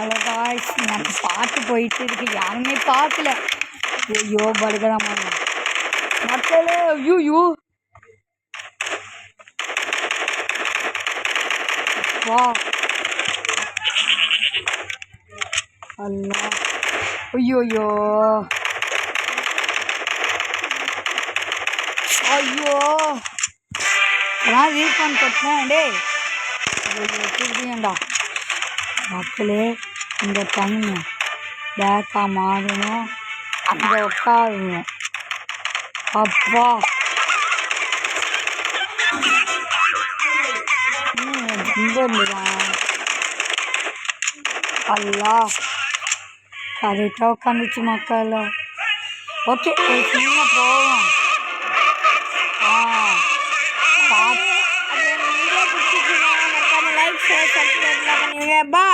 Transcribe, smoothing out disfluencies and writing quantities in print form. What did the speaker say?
Hello guys, எனக்கு பாட்டு போயிட்டு இருக்கு, யாருமே பார்க்கல. ஐயோ படுக்கிறாமா மக்களே. ஐயோ வா அல்லா. ஐயோயோ ஐயோ அதான் ரீஃபண்ட் கட்டினேன் டே. ஐயோ திருப்பியண்டா மக்களே. இந்த தண்ணி பேக்காக மாறணும், அங்கே உட்காரணும். அப்பா ரொம்பதான் அல்லா கரெக்டாக உட்காந்துச்சு மக்கள். ஓகே ஒரு சின்ன போவோம். லைக் ஷேர் சப்ஸ்கிரைப் பண்ணுவீங்க. பா.